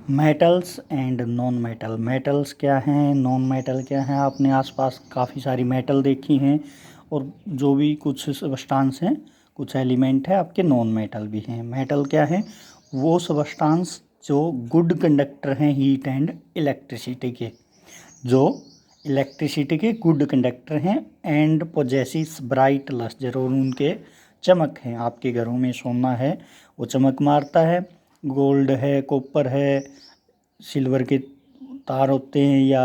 Metals and non metal. Metals क्या हैं, non metal क्या हैं। आपने आसपास काफ़ी सारी मेटल देखी हैं और जो भी कुछ सब्सटेंस हैं, कुछ एलिमेंट है आपके नॉन मेटल भी हैं। मेटल क्या है, वो सब्सटेंस जो गुड कंडक्टर हैं हीट एंड इलेक्ट्रिसिटी के, जो इलेक्ट्रिसिटी के गुड कंडक्टर हैं एंड पोजेसिस ब्राइट लस्टर, और उनके चमक हैं। आपके घरों में सोना है वो चमक मारता है, गोल्ड है, कॉपर है, सिल्वर के तार होते हैं या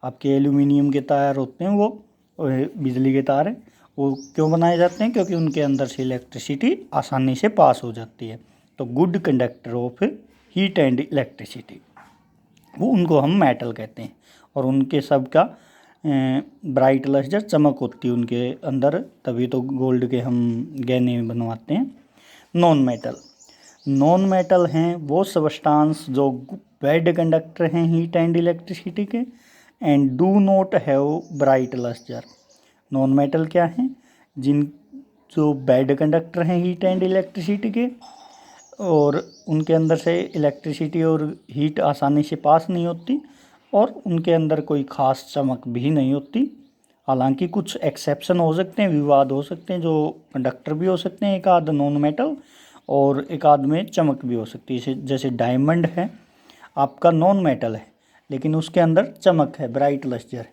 आपके एल्यूमिनियम के तार होते हैं, वो बिजली के तार हैं। वो क्यों बनाए जाते हैं, क्योंकि उनके अंदर से इलेक्ट्रिसिटी आसानी से पास हो जाती है। तो good conductor of heat and electricity, वो उनको हम मेटल कहते हैं। और उनके सब का ब्राइट लस्टर, चमक होती है उनके अंदर, तभी तो गोल्ड के हम गहने बनवाते हैं। नॉन मेटल, नॉन मेटल हैं वो सब्सटेंस जो बैड कंडक्टर हैं हीट एंड इलेक्ट्रिसिटी के and do not have bright lustre. Non metal क्या हैं, जिन जो बैड कंडक्टर हैं हीट एंड इलेक्ट्रिसिटी के, और उनके अंदर से इलेक्ट्रिसिटी और हीट आसानी से पास नहीं होती, और उनके अंदर कोई ख़ास चमक भी नहीं होती। हालांकि कुछ एक्सेप्शन हो सकते हैं, विवाद हो सकते हैं, जो कंडक्टर भी हो सकते हैं एक आध नॉन मेटल, और एक आध में चमक भी हो सकती है। जैसे डायमंड है आपका नॉन मेटल है, लेकिन उसके अंदर चमक है, ब्राइट लस्टर है।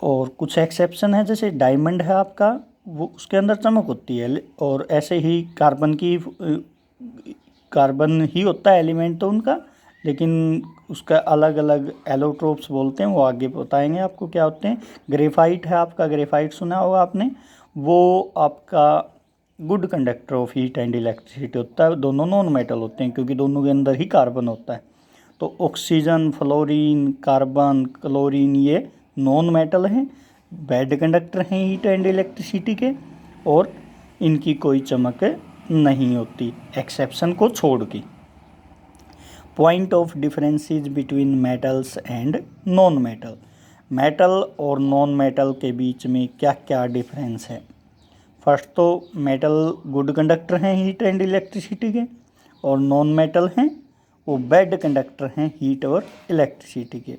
और कुछ एक्सेप्शन है, जैसे डायमंड है आपका, वो उसके अंदर चमक होती है। और ऐसे ही कार्बन ही होता है एलिमेंट तो उनका, लेकिन उसका अलग अलग एलोट्रोप्स बोलते हैं, वो आगे बताएंगे आपको क्या होते हैं। ग्रेफाइट है आपका, ग्रेफाइट सुना होगा आपने, वो आपका good conductor of heat and electricity होता है। दोनों नॉन मेटल होते हैं क्योंकि दोनों के अंदर ही कार्बन होता है। तो ऑक्सीजन, फ्लोरीन, कार्बन, क्लोरीन, ये नॉन मेटल हैं, बैड कंडक्टर हैं हीट एंड इलेक्ट्रिसिटी के, और इनकी कोई चमक नहीं होती एक्सेप्शन को छोड़ के। Point of differences between metals and non metal. Metal और नॉन मेटल के बीच में क्या क्या डिफरेंस है। फर्स्ट तो मेटल गुड कंडक्टर हैं हीट एंड इलेक्ट्रिसिटी के, और नॉन मेटल हैं वो बैड कंडक्टर हैं हीट और इलेक्ट्रिसिटी के।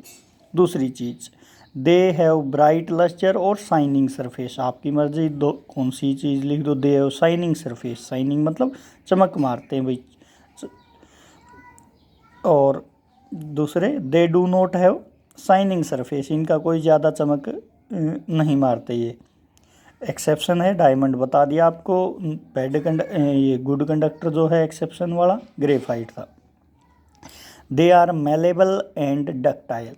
दूसरी चीज़, दे हैव ब्राइट लस्टर और शाइनिंग सरफेस। आपकी मर्जी, दो कौन सी चीज़ लिख दो। They have shining surface, shining मतलब चमक मारते हैं भाई। और दूसरे, they do not have shining surface, इनका कोई ज़्यादा चमक नहीं मारते ये। एक्सेप्शन है डायमंड, बता दिया आपको। ये गुड कंडक्टर जो है एक्सेप्शन वाला ग्रेफाइट था। They are malleable and ductile.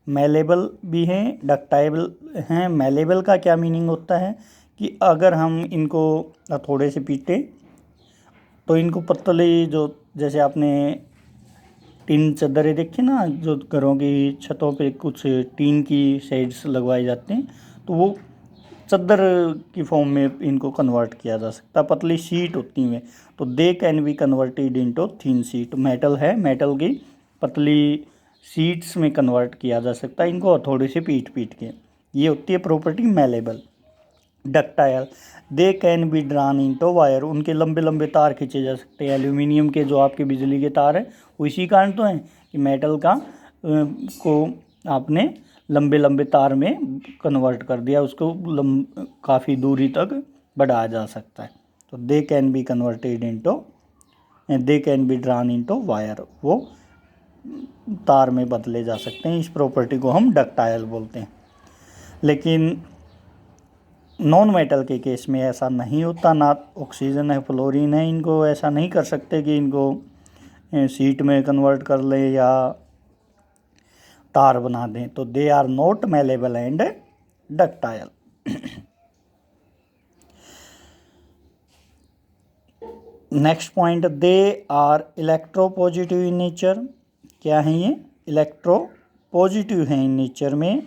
Malleable भी हैं, डक्टाइल हैं। मेलेबल का क्या मीनिंग होता है कि अगर हम इनको थोड़े से पीटे तो इनको पतली, जो जैसे आपने टीन चादरें देखी ना, जो घरों की छतों पे कुछ टीन की शेड्स लगवाए जाते हैं, तो वो चादर की फॉर्म में इनको कन्वर्ट किया जा सकता है। पतली शीट होती हैं, तो they can be converted into thin sheet. Metal है, मेटल की पतली शीट्स में कन्वर्ट किया जा सकता है इनको थोड़ी सी पीट पीट के। ये होती है property malleable. Ductile, they can be drawn into wire. उनके लंबे लंबे तार खींचे जा सकते हैं। एल्यूमिनियम के जो आपके बिजली के तार हैं वो इसी कारण तो हैं कि मेटल का को आपने लंबे लंबे तार में कन्वर्ट कर दिया, उसको काफ़ी दूरी तक बढ़ाया जा सकता है। तो they can be converted into, they can be drawn into wire, वो तार में बदले जा सकते हैं। इस प्रॉपर्टी को हम डक्टाइल बोलते हैं। लेकिन नॉन मेटल के केस में ऐसा नहीं होता। ना ऑक्सीजन है, फ्लोरीन है, इनको ऐसा नहीं कर सकते कि इनको शीट में कन्वर्ट कर लें या तार बना दें। तो they are not malleable and ductile. Next point, they are electropositive in nature. क्या है ये, इलेक्ट्रो पॉजिटिव हैं इन नेचर में,